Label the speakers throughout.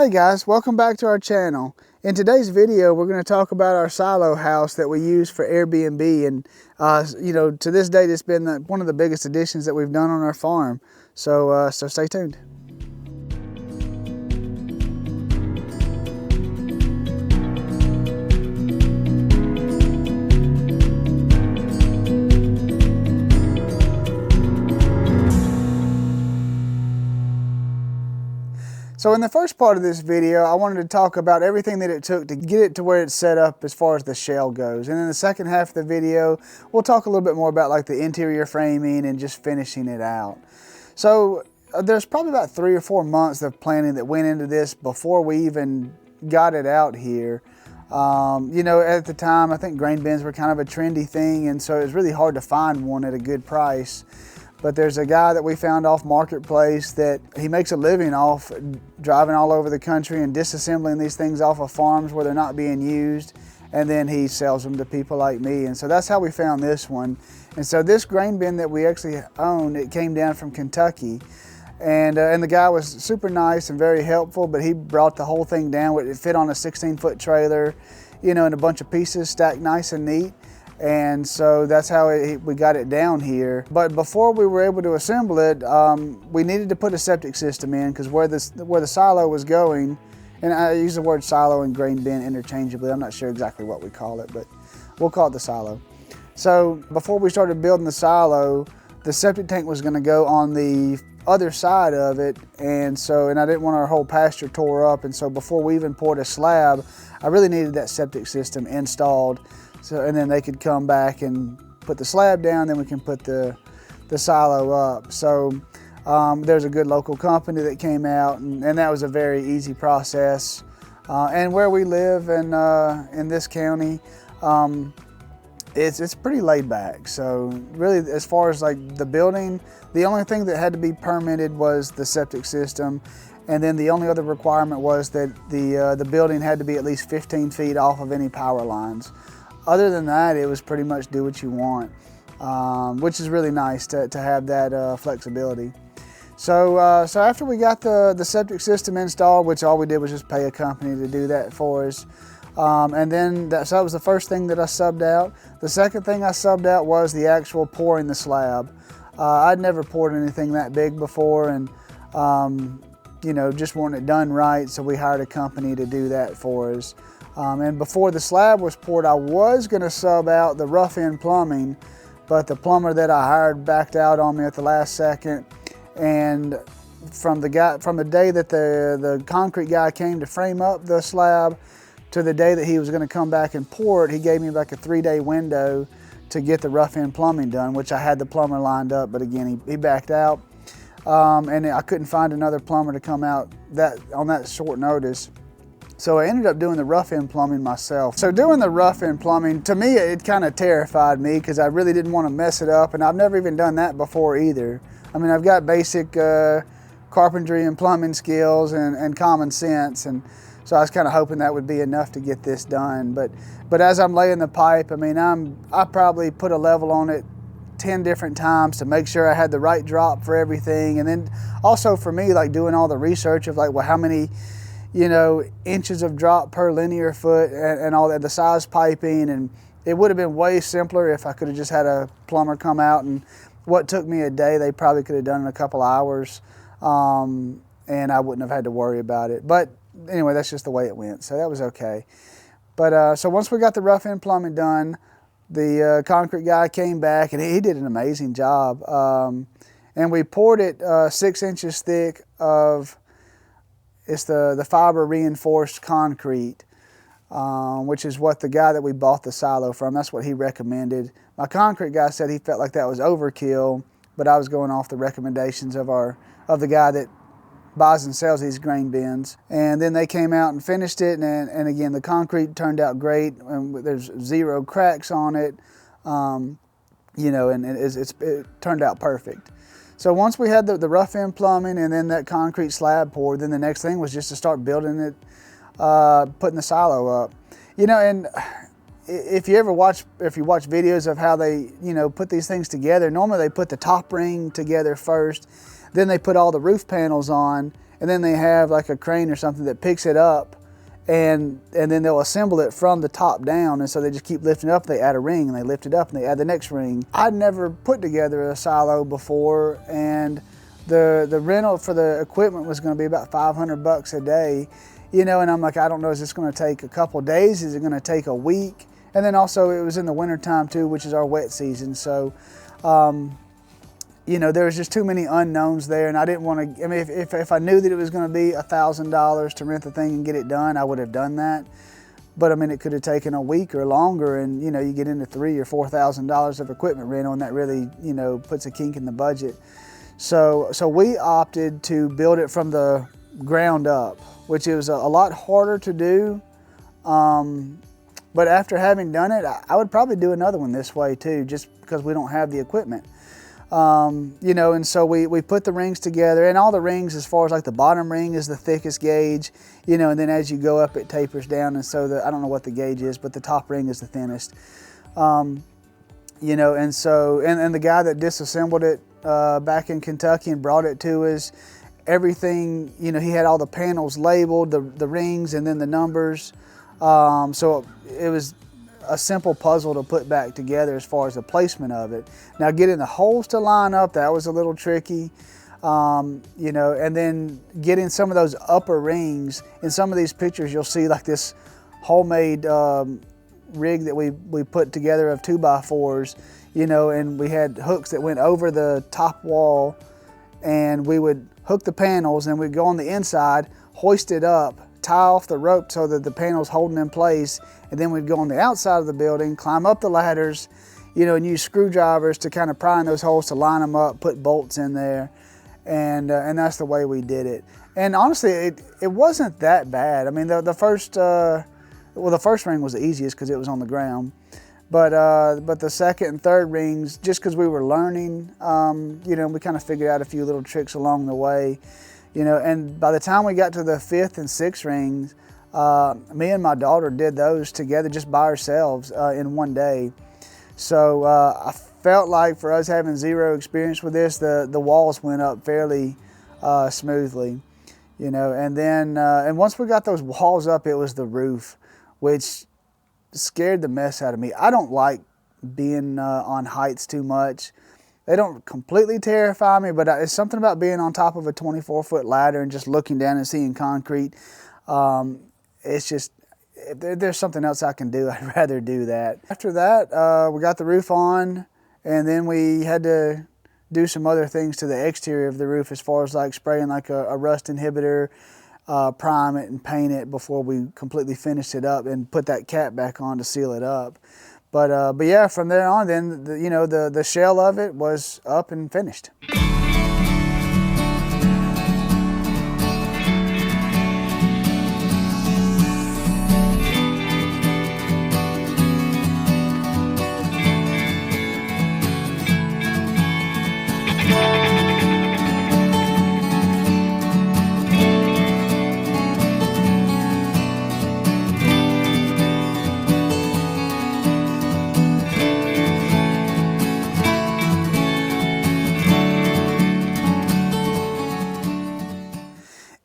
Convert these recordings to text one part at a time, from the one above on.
Speaker 1: Hey guys, welcome back to our channel. In today's video, we're going to talk about our silo house that we use for Airbnb, and to this date, it's been one of the biggest additions that we've done on our farm. So stay tuned. So in the first part of this video, I wanted to talk about everything that it took to get it to where it's set up as far as the shell goes. And in the second half of the video, we'll talk a little bit more about like the interior framing and just finishing it out. So there's probably about 3 or 4 months of planning that went into this before we even got it out here. At the time, I think grain bins were kind of a trendy thing, and so it was really hard to find one at a good price. But there's a guy that we found off Marketplace that he makes a living off driving all over the country and disassembling these things off of farms where they're not being used, and then he sells them to people like me. And so that's how we found this one. And so this grain bin that we actually own, it came down from Kentucky, and the guy was super nice and very helpful, but he brought the whole thing down. It fit on a 16-foot trailer, in a bunch of pieces stacked nice and neat. And so that's how we got it down here. But before we were able to assemble it, we needed to put a septic system in, because where the silo was going, and I use the word silo and grain bin interchangeably. I'm not sure exactly what we call it, but we'll call it the silo. So before we started building the silo, the septic tank was going to go on the other side of it, and I didn't want our whole pasture tore up. And so before we even poured a slab, I really needed that septic system installed. So, and then they could come back and put the slab down, then we can put the silo up. So there's a good local company that came out, and that was a very easy process. And where we live in this county, it's pretty laid back. So really, as far as like the building, the only thing that had to be permitted was the septic system. And then the only other requirement was that the building had to be at least 15 feet off of any power lines. Other than that, it was pretty much do what you want, which is really nice to have that flexibility. So after we got the septic system installed, which all we did was just pay a company to do that for us, and then so that was the first thing that I subbed out. The second thing I subbed out was the actual pouring the slab. I'd never poured anything that big before, and just wanting it done right, so we hired a company to do that for us. And before the slab was poured, I was going to sub out the rough-in plumbing, but the plumber that I hired backed out on me at the last second. And from the day that the concrete guy came to frame up the slab to the day that he was going to come back and pour it, he gave me like a 3-day window to get the rough-in plumbing done, which I had the plumber lined up, but again, he backed out. And I couldn't find another plumber to come out on that short notice. So I ended up doing the rough-in plumbing myself. So doing the rough-in plumbing, to me, it kind of terrified me, because I really didn't want to mess it up, and I've never even done that before either. I mean, I've got basic carpentry and plumbing skills and common sense, and so I was kind of hoping that would be enough to get this done. But as I'm laying the pipe, I mean, I probably put a level on it 10 different times to make sure I had the right drop for everything. And then also for me, like doing all the research of like, well, how many inches of drop per linear foot and all that, the size piping. And it would have been way simpler if I could have just had a plumber come out, and what took me a day, they probably could have done in a couple hours. And I wouldn't have had to worry about it. But anyway, that's just the way it went. So that was okay. But so once we got the rough-in plumbing done, the concrete guy came back, and he did an amazing job. And we poured it 6 inches thick of, it's the fiber reinforced concrete, which is what the guy that we bought the silo from, that's what he recommended. My concrete guy said he felt like that was overkill, but I was going off the recommendations of the guy that buys and sells these grain bins. And then they came out and finished it, and again, the concrete turned out great, and there's 0 cracks on it, and it turned out perfect. So once we had the rough-in plumbing and then that concrete slab poured, then the next thing was just to start building it, putting the silo up. And if you watch videos of how they, put these things together, normally they put the top ring together first, then they put all the roof panels on, and then they have like a crane or something that picks it up, and then they'll assemble it from the top down. And so they just keep lifting it up. They add a ring, and they lift it up, and they add the next ring. I'd never put together a silo before, and the rental for the equipment was going to be about $500 a day, you know. And I'm like, I don't know, is this going to take a couple days? Is it going to take a week? And then also it was in the wintertime too, which is our wet season. So, you know, there was just too many unknowns there, and I didn't want to. I mean, if I knew that it was going to be $1,000 to rent the thing and get it done, I would have done that. But I mean, it could have taken a week or longer, and you know, you get into $3,000 or $4,000 of equipment rental, and that really, you know, puts a kink in the budget. So we opted to build it from the ground up, which is a lot harder to do. But after having done it, I would probably do another one this way too, just because we don't have the equipment. You know, and so we put the rings together, and all the rings, as far as like the bottom ring is the thickest gauge, you know, and then as you go up it tapers down, and so I don't know what the gauge is, but the top ring is the thinnest. You know, and so, and the guy that disassembled it back in Kentucky and brought it to us, everything, you know, he had all the panels labeled, the rings and then the numbers. So it was a simple puzzle to put back together as far as the placement of it. Now getting the holes to line up, that was a little tricky, you know, and then getting some of those upper rings. In some of these pictures you'll see like this homemade rig that we put together of 2x4s, you know, and we had hooks that went over the top wall, and we would hook the panels, and we'd go on the inside, hoist it up, tie off the rope so that the panel's holding in place, and then we'd go on the outside of the building, climb up the ladders, you know, and use screwdrivers to kind of pry in those holes to line them up, put bolts in there, and that's the way we did it. And honestly, it wasn't that bad. I mean, the first ring was the easiest because it was on the ground, but the second and third rings, just because we were learning, you know, we kind of figured out a few little tricks along the way. You know, and by the time we got to the 5th and 6th rings, me and my daughter did those together just by ourselves in one day. So I felt like for us having zero experience with this, the walls went up fairly smoothly, you know. And then and once we got those walls up, it was the roof, which scared the mess out of me. I don't like being on heights too much. They don't completely terrify me, but it's something about being on top of a 24-foot ladder and just looking down and seeing concrete. It's just, if there's something else I can do, I'd rather do that. After that, we got the roof on, and then we had to do some other things to the exterior of the roof, as far as like spraying like a rust inhibitor, prime it and paint it before we completely finished it up, and put that cap back on to seal it up. But yeah, from there on, then you know, the shell of it was up and finished.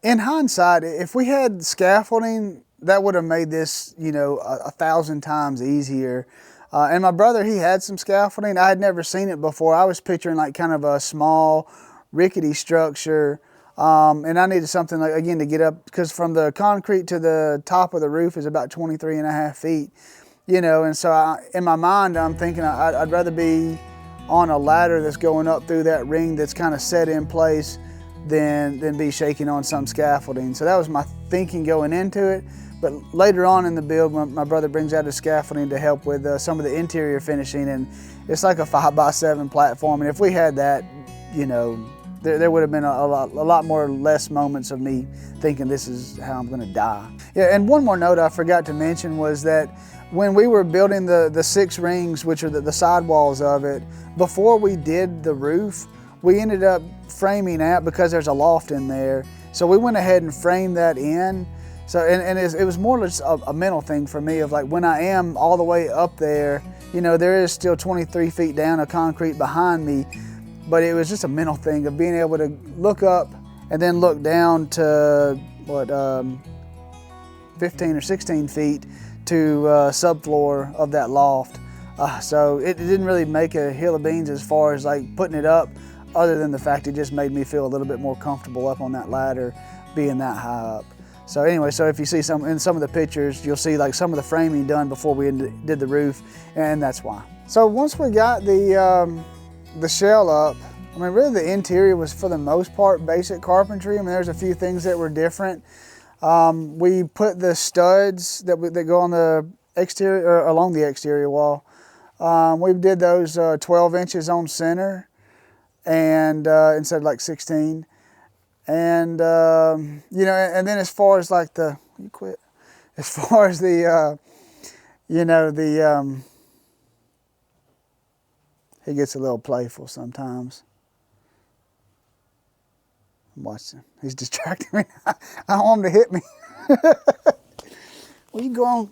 Speaker 1: In hindsight, if we had scaffolding, that would have made this, you know, 1,000 times easier. And my brother, he had some scaffolding. I had never seen it before. I was picturing like kind of a small, rickety structure. And I needed something like, again, to get up, because from the concrete to the top of the roof is about 23.5 feet, you know. And so in my mind, I'm thinking I'd rather be on a ladder that's going up through that ring that's kind of set in place than be shaking on some scaffolding. So that was my thinking going into it. But later on in the build, my brother brings out his scaffolding to help with some of the interior finishing, and it's like a 5x7 platform. And if we had that, you know, there would have been a lot more less moments of me thinking this is how I'm gonna die. Yeah, and one more note I forgot to mention was that when we were building the 6 rings, which are the sidewalls of it, before we did the roof, we ended up framing out, because there's a loft in there. So we went ahead and framed that in. So, and it was more or less a mental thing for me of like, when I am all the way up there, you know, there is still 23 feet down of concrete behind me, but it was just a mental thing of being able to look up and then look down to what 15 or 16 feet to subfloor of that loft. So it didn't really make a hill of beans as far as like putting it up, other than the fact it just made me feel a little bit more comfortable up on that ladder being that high up. So anyway, so if you see in some of the pictures, you'll see like some of the framing done before we did the roof, and that's why. So once we got the shell up, I mean, really the interior was for the most part basic carpentry. I mean, there's a few things that were different. We put the studs that go on the exterior, or along the exterior wall. We did those 12 inches on center, and instead of like 16. And you know, and then as far as like as far as the you know, he gets a little playful sometimes. I'm watching. He's distracting me. I don't want him to hit me. Well, you go on.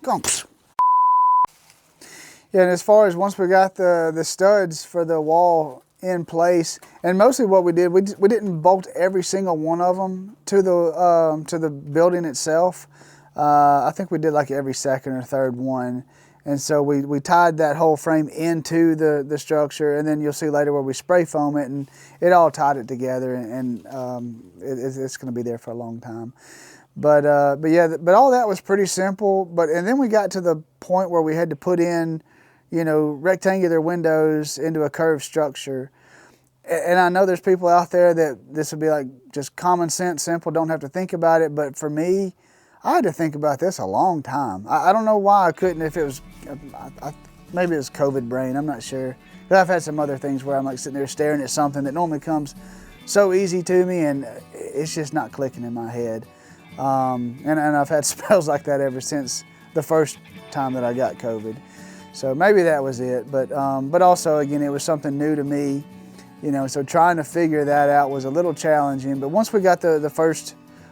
Speaker 1: Yeah, and as far as once we got the studs for the wall in place, and mostly what we did, we didn't bolt every single one of them to the building itself. I think we did like every second or third one. And so we tied that whole frame into the structure, and then you'll see later where we spray foam it, and it all tied it together, and it's going to be there for a long time. But yeah, but all that was pretty simple. And then we got to the point where we had to put in, you know, rectangular windows into a curved structure. And I know there's people out there that this would be like just common sense, simple, don't have to think about it. But for me, I had to think about this a long time. I don't know why I couldn't, if it was, maybe it was COVID brain, I'm not sure. But I've had some other things where I'm like sitting there staring at something that normally comes so easy to me, and it's just not clicking in my head. And I've had spells like that ever since the first time that I got COVID. So maybe that was it, but also again, it was something new to me, you know, so trying to figure that out was a little challenging. But once we got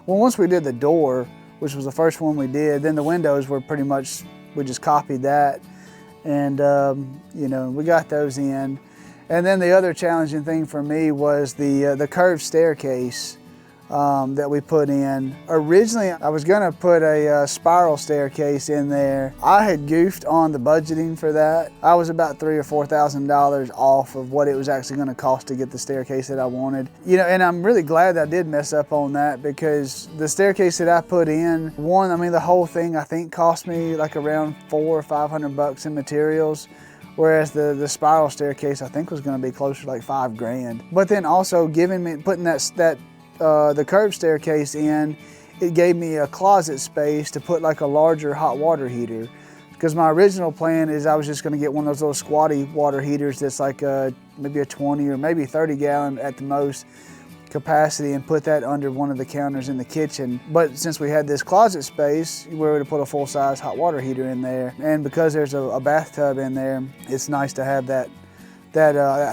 Speaker 1: once we did the door, which was the first one we did, then the windows were pretty much, we just copied that, and you know, we got those in. And then the other challenging thing for me was the curved staircase that we put in. Originally, I was gonna put a spiral staircase in there. I had goofed on the budgeting for that. I was about $3,000 or $4,000 off of what it was actually gonna cost to get the staircase that I wanted. You know, and I'm really glad that I did mess up on that, because the staircase that I put in, I mean, the whole thing I think cost me like around $400 or $500 in materials. Whereas the spiral staircase I think was gonna be closer to like $5,000. But then also putting the curved staircase in, it gave me a closet space to put like a larger hot water heater. Because my original plan is I was just going to get one of those little squatty water heaters that's like maybe a 20 or maybe 30 gallon at the most capacity, and put that under one of the counters in the kitchen. But since we had this closet space, we were able to put a full-size hot water heater in there. And because there's a bathtub in there, it's nice to have that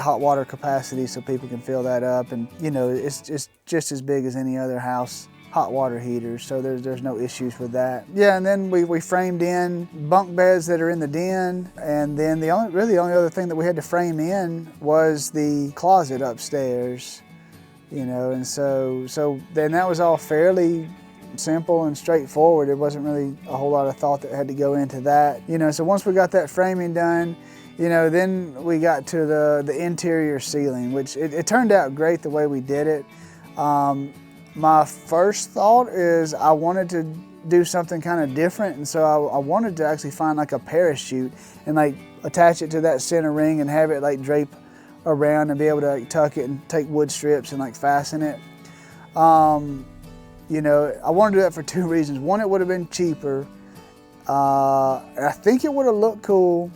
Speaker 1: hot water capacity so people can fill that up. And you know, it's just as big as any other house hot water heaters, so there's no issues with that. Yeah, and then we framed in bunk beds that are in the den, and then the only other thing that we had to frame in was the closet upstairs, you know. And so then that was all fairly simple and straightforward. There wasn't really a whole lot of thought that had to go into that, you know. So once we got that framing done, you know, then we got to the interior ceiling, which it turned out great the way we did it. My first thought is I wanted to do something kind of different, and so I wanted to actually find like a parachute and like attach it to that center ring and have it like drape around and be able to like tuck it and take wood strips and like fasten it. You know, I wanted to do that for two reasons. One, it would have been cheaper. I think it would have looked cool.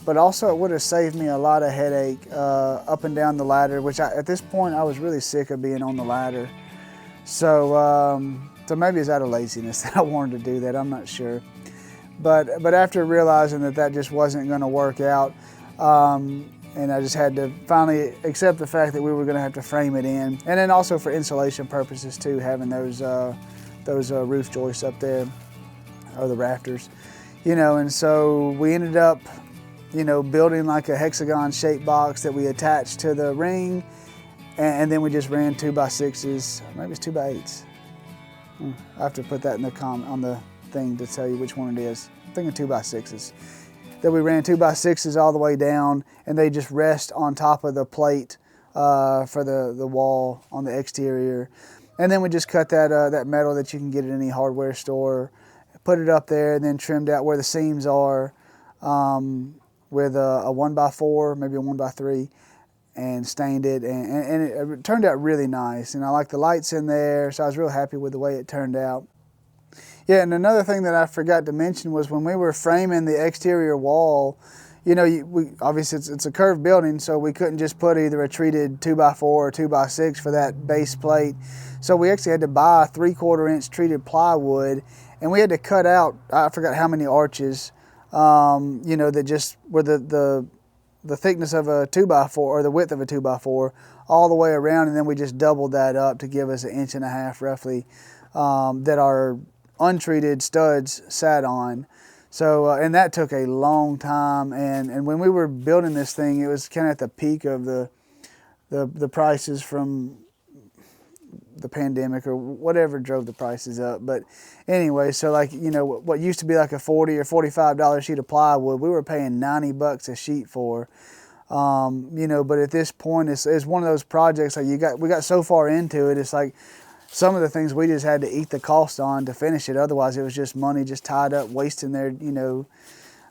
Speaker 1: But also it would have saved me a lot of headache up and down the ladder, which at this point I was really sick of being on the ladder. So, so maybe it's out of laziness that I wanted to do that, I'm not sure. But after realizing that just wasn't going to work out, and I just had to finally accept the fact that we were going to have to frame it in. And then also for insulation purposes too, having those roof joists up there, or the rafters. You know, and so we ended up, you know, building like a hexagon shaped box that we attached to the ring, and then we just ran 2x6s, maybe it's 2x8s. I have to put that in the comment on the thing to tell you which one it is. I'm thinking 2x6s. That we ran 2x6s all the way down, and they just rest on top of the plate for the wall on the exterior. And then we just cut that metal that you can get at any hardware store, put it up there, and then trimmed out where the seams are with a 1x4, maybe a 1x3, and stained it, and it turned out really nice. And I like the lights in there, so I was real happy with the way it turned out. Yeah, and another thing that I forgot to mention was when we were framing the exterior wall, you know, obviously it's a curved building, so we couldn't just put either a treated 2x4 or 2x6 for that base plate. So we actually had to buy 3/4 inch treated plywood, and we had to cut out, I forgot how many arches, you know, that just were the thickness of a 2x4 or the width of a 2x4 all the way around, and then we just doubled that up to give us 1.5 inches roughly that our untreated studs sat on. So, and that took a long time, and when we were building this thing, it was kind of at the peak of the prices from the pandemic or whatever drove the prices up. But anyway, so like, you know, what used to be like a $40 or $45 sheet of plywood, we were paying $90 a sheet for. You know, but at this point, it's one of those projects like we got so far into it, it's like some of the things we just had to eat the cost on to finish it. Otherwise, it was just money just tied up, wasting there, you know,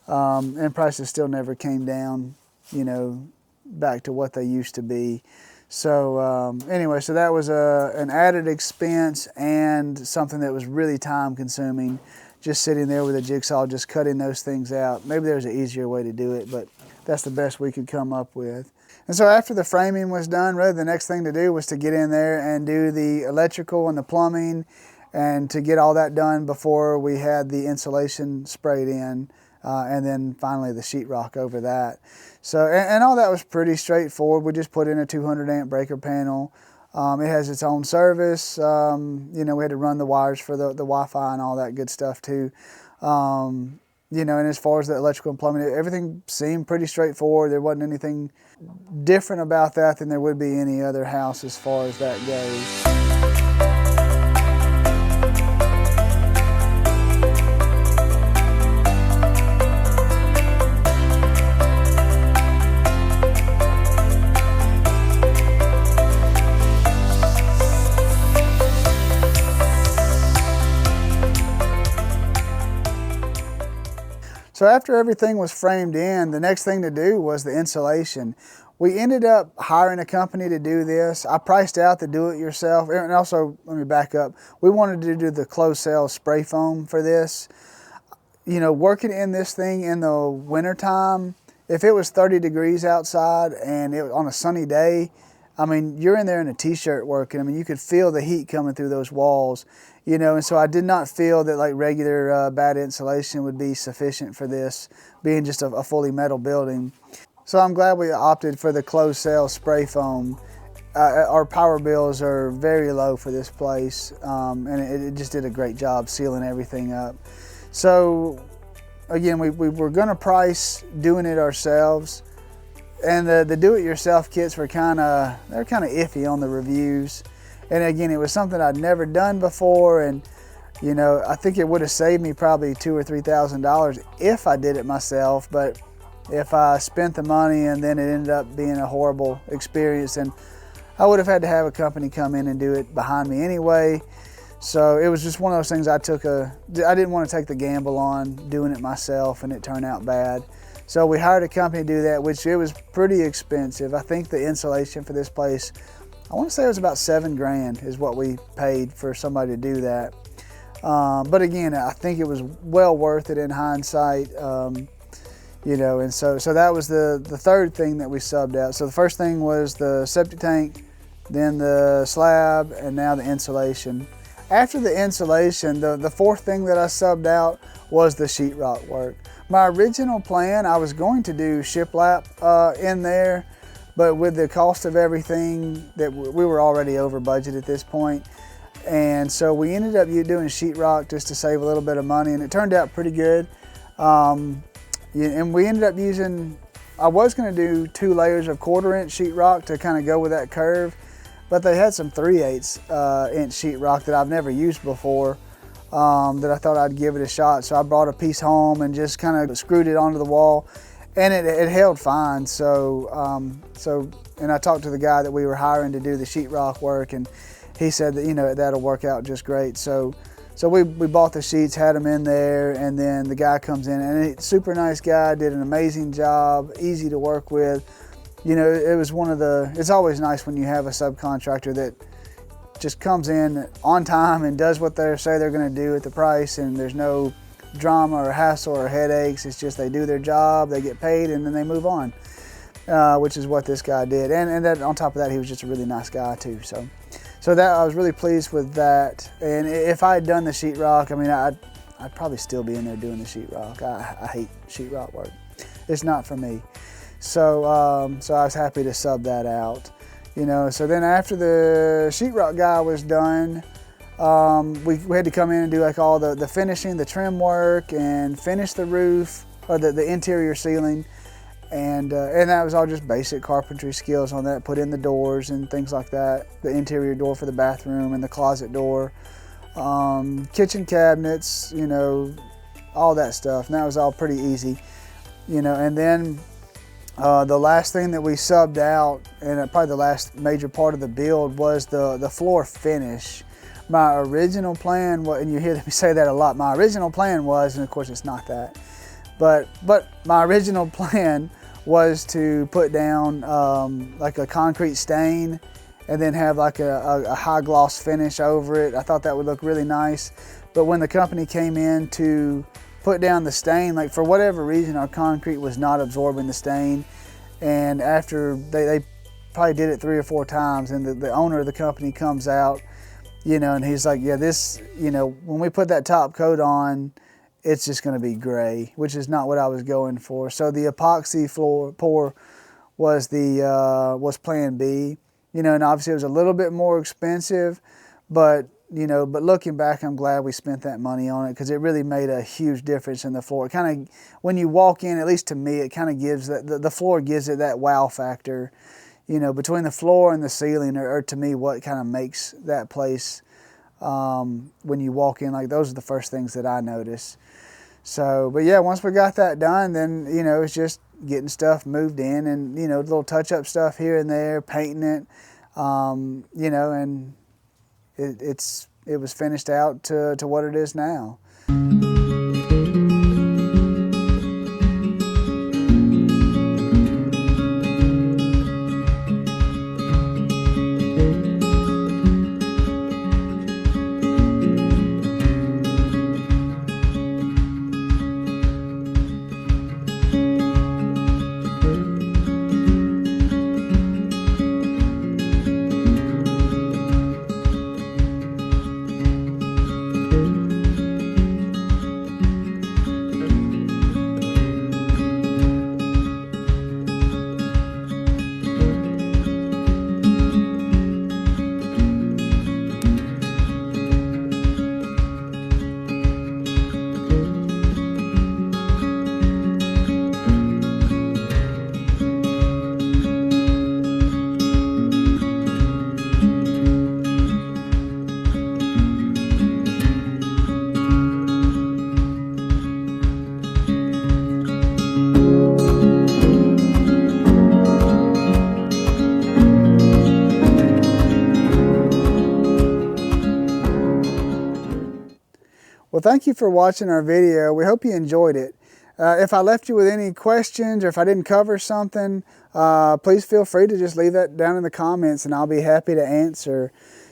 Speaker 1: and prices still never came down, you know, back to what they used to be. So anyway, so that was an added expense and something that was really time consuming, just sitting there with a jigsaw, just cutting those things out. Maybe there's an easier way to do it, but that's the best we could come up with. And so after the framing was done, really the next thing to do was to get in there and do the electrical and the plumbing, and to get all that done before we had the insulation sprayed in, and then finally the sheetrock over that. So, and all that was pretty straightforward. We just put in a 200 amp breaker panel. It has its own service. You know, we had to run the wires for the Wi-Fi and all that good stuff too. You know, and as far as the electrical and plumbing, everything seemed pretty straightforward. There wasn't anything different about that than there would be any other house as far as that goes. So after everything was framed in, the next thing to do was the insulation. We ended up hiring a company to do this. I priced out the do-it-yourself, and also, let me back up, we wanted to do the closed cell spray foam for this. You know, working in this thing in the wintertime, if it was 30 degrees outside and it was on a sunny day, I mean, you're in there in a t-shirt working. I mean, you could feel the heat coming through those walls, you know, and so I did not feel that like regular bad insulation would be sufficient for this, being just a fully metal building. So I'm glad we opted for the closed cell spray foam. Our power bills are very low for this place, and it just did a great job sealing everything up. So again, we were gonna price doing it ourselves. And the do-it-yourself kits were they're kind of iffy on the reviews. And again, it was something I'd never done before, and you know, I think it would have saved me probably $2,000 or $3,000 if I did it myself. But if I spent the money and then it ended up being a horrible experience, then I would have had to have a company come in and do it behind me anyway. So it was just one of those things I didn't want to take the gamble on doing it myself and it turned out bad. So we hired a company to do that, which it was pretty expensive. I think the insulation for this place, I want to say it was about $7 grand is what we paid for somebody to do that. But again, I think it was well worth it in hindsight. You know, and so that was the third thing that we subbed out. So the first thing was the septic tank, then the slab, and now the insulation. After the insulation, the fourth thing that I subbed out was the sheetrock work. My original plan, I was going to do shiplap in there, but with the cost of everything, that we were already over budget at this point. And so we ended up doing sheetrock just to save a little bit of money, and it turned out pretty good. And we ended up using, I was gonna do 2 layers of 1/4 inch sheetrock to kind of go with that curve, but they had some 3/8 inch sheetrock that I've never used before, that I thought I'd give it a shot. So I brought a piece home and just kind of screwed it onto the wall, and it held fine. And I talked to the guy that we were hiring to do the sheetrock work, and he said that, you know, that'll work out just great. So we bought the sheets, had them in there, and then the guy comes in, and he's a super nice guy, did an amazing job, easy to work with. You know, it was it's always nice when you have a subcontractor that just comes in on time and does what they say they're gonna do at the price, and there's no drama or hassle or headaches. It's just they do their job, they get paid, and then they move on, which is what this guy did. And that, on top of that, he was just a really nice guy too. So that, I was really pleased with that. And if I had done the sheetrock, I mean, I'd probably still be in there doing the sheetrock. I hate sheetrock work. It's not for me. So I was happy to sub that out. You know, so then after the sheetrock guy was done, we had to come in and do like all the finishing, the trim work, and finish the roof, or the interior ceiling. And that was all just basic carpentry skills on that. Put in the doors and things like that. The interior door for the bathroom and the closet door. Kitchen cabinets, you know, all that stuff. And that was all pretty easy, you know. And then the last thing that we subbed out, and probably the last major part of the build, was the floor finish. My original plan, and you hear me say that a lot, my original plan was, and of course it's not that, but my original plan was to put down like a concrete stain and then have like a high gloss finish over it. I thought that would look really nice. But when the company came in to put down the stain, like for whatever reason, our concrete was not absorbing the stain. And after they probably did it 3 or 4 times, and the owner of the company comes out, you know, and he's like, yeah, this, you know, when we put that top coat on, it's just going to be gray, which is not what I was going for. So the epoxy floor pour was was plan B, you know, and obviously it was a little bit more expensive, but you know, but looking back, I'm glad we spent that money on it, because it really made a huge difference in the floor. It kind of, when you walk in, at least to me, it kind of gives that, the floor gives it that wow factor, you know, between the floor and the ceiling, or to me, what kind of makes that place, when you walk in, like those are the first things that I notice. So, but yeah, once we got that done, then, you know, it's just getting stuff moved in, and, you know, little touch-up stuff here and there, painting it, you know, and it was finished out to what it is now. Well, thank you for watching our video. We hope you enjoyed it. If I left you with any questions, or if I didn't cover something, please feel free to just leave that down in the comments, and I'll be happy to answer.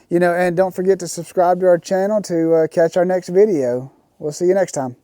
Speaker 1: You know, and don't forget to subscribe to our channel to catch our next video. We'll see you next time.